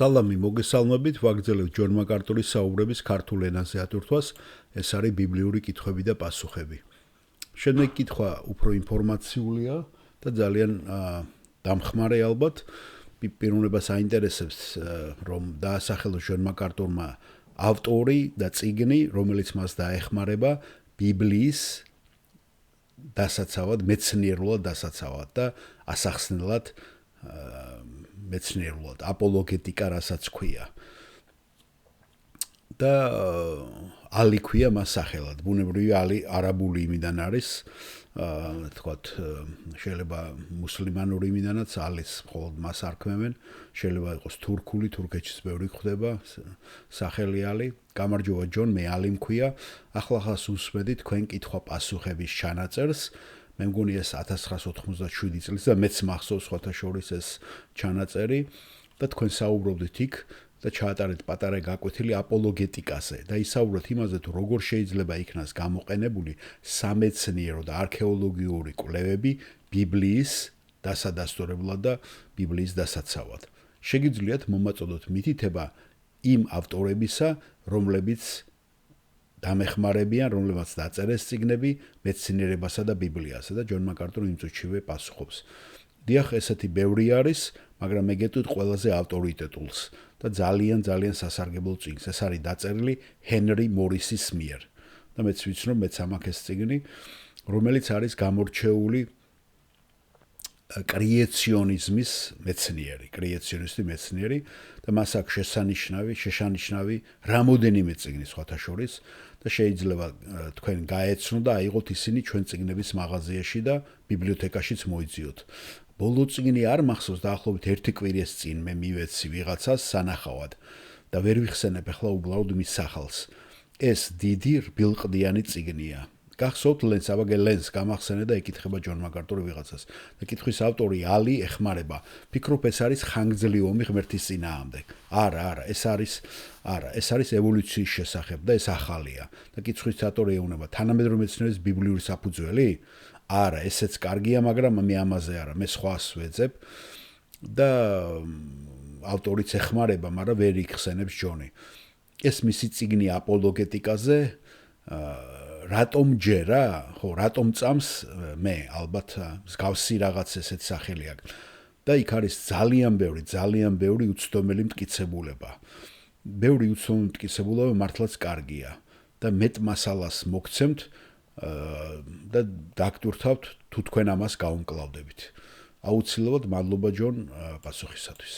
სალამი მოგესალმებით, ვაგრძელებთ ჯონ მაკარტურის საუბრების ქართულ ენაზე ატვირთვას, ეს არის ბიბლიური კითხვები და პასუხები. Შემდეგი კითხვა უფრო ინფორმაციულია და ძალიან დამხმარე ალბათ. პიროვნებას აინტერესებს, რომ დაასახელოს ჯონ მაკარტურმა ავტორი და წიგნი, რომელიც მას დაეხმარება ბიბლიის დასაცავად, მეცნიერულად დასაცავად და ასახსნელად მეცნიერულად, აპოლოგეტიკა რასაც ქვია. და ალი ქვია მას სახელად. ბუნებრივი ალი არაბული იმიდან არის, თქვათ, შეიძლება მუსლიმანური იმიდანაც ალის მხოლოდ მას არქმევენ, შეიძლება იყოს თურქული, თურქეთშიც ბევრი გვხვდება სახელი ალი. გამარჯობა ჯონ, მე ალი მქვია. ახლა უსმენთ თქვენ კითხვა-პასუხების ჩანაწერს. მე მგონი ეს 1997 წლის და მეც მახსოვს სხვათა შორის ეს ჩანაწერი და თქვენ საუბრობდით იქ და ჩაატარეთ პატარა გაკვეთილი აპოლოგეტიკაზე და ისაუბრეთ იმაზე თუ როგორ შეიძლება იქნას გამოყენებული სამეცნიერო და არქეოლოგიური კვლევები ბიბლიის დასადასტურებლად და ბიბლიის დასაცავად. შეგიძლიათ მომაწოდოთ მითითება იმ ავტორებისა, რომლებიც დამეხმარებიან, რომლებმაც დაწერეს წიგნები მეცნიერებასა და ბიბლიასა და ჯონ მაკარტური იმ წუთშივე პასუხობს. დიახ, ესეთი ბევრი არის, მაგრამ მე გეტყვით ყველაზე ავტორიტეტულს და ძალიან სასარგებლო წიგნს. ეს არის დაწერილი ჰენრი მორისის მიერ. და მეც ვიცნობ, მეც ამაქვს ეს წიგნი, რომელიც არის გამორჩეული კრიეციონიზმის მეცნიერი და მას აქვს შეშანიშნავი რამოდენიმე წიგნი სხვათა შორის და შეიძლება თქვენ გაეცნო და აიღოთ ისინი ჩვენ წიგნების მაღაზიაში და ბიბლიოთეკაშიც მოიძიოთ. ბოლო წიგნი არ მახსოვს, დაახლოებით 1 კვირის წინ მე მივეცი ვიღაცას სანახავად და ვერ ვიხსენებ ახლა უბრალოდ მის სახელს. ეს დიდი რბილყდიანი წიგნია. გახსოვთ ლენს გამახსენე და ეკითხება ჯონ მაკარტური ვიღაცას. და კითხვის ავტორი ალი ეხმარება. ფიქრობ ეს არის ხანგრძლივი ომი ღმერთის წინააღმდეგ. არა, ეს არის ევოლუციის შესახებ და ეს ახალია. და კითხვის ავტორი ეუბნება, თანამედროვე მეცნიერების ბიბლიური საფუძველი? არა, ესეც კარგია, მაგრამ მე ამაზე არა, მე სხვას ვეძებ და ავტორიც ეხმარება, მაგრამ ვერ იხსენებს ჯონი. ეს მისი წიგნი აპოლოგეტიკაზე რატომ ჯერა? ხო, რატომ წამს მე ალბათ მსგავსი რაღაც ესეთ სახელი აქვს. და იქ არის ძალიან ბევრი უცდომელი მტკიცებულება. ბევრი უცდომელი მტკიცებულება მართლაც კარგია და მეტ მასალას მოგცემთ და დაგტვირთავთ თუ თქვენ ამას გაუმკლავდებით. აუცილებლად მადლობა ჯონ პასუხისათვის.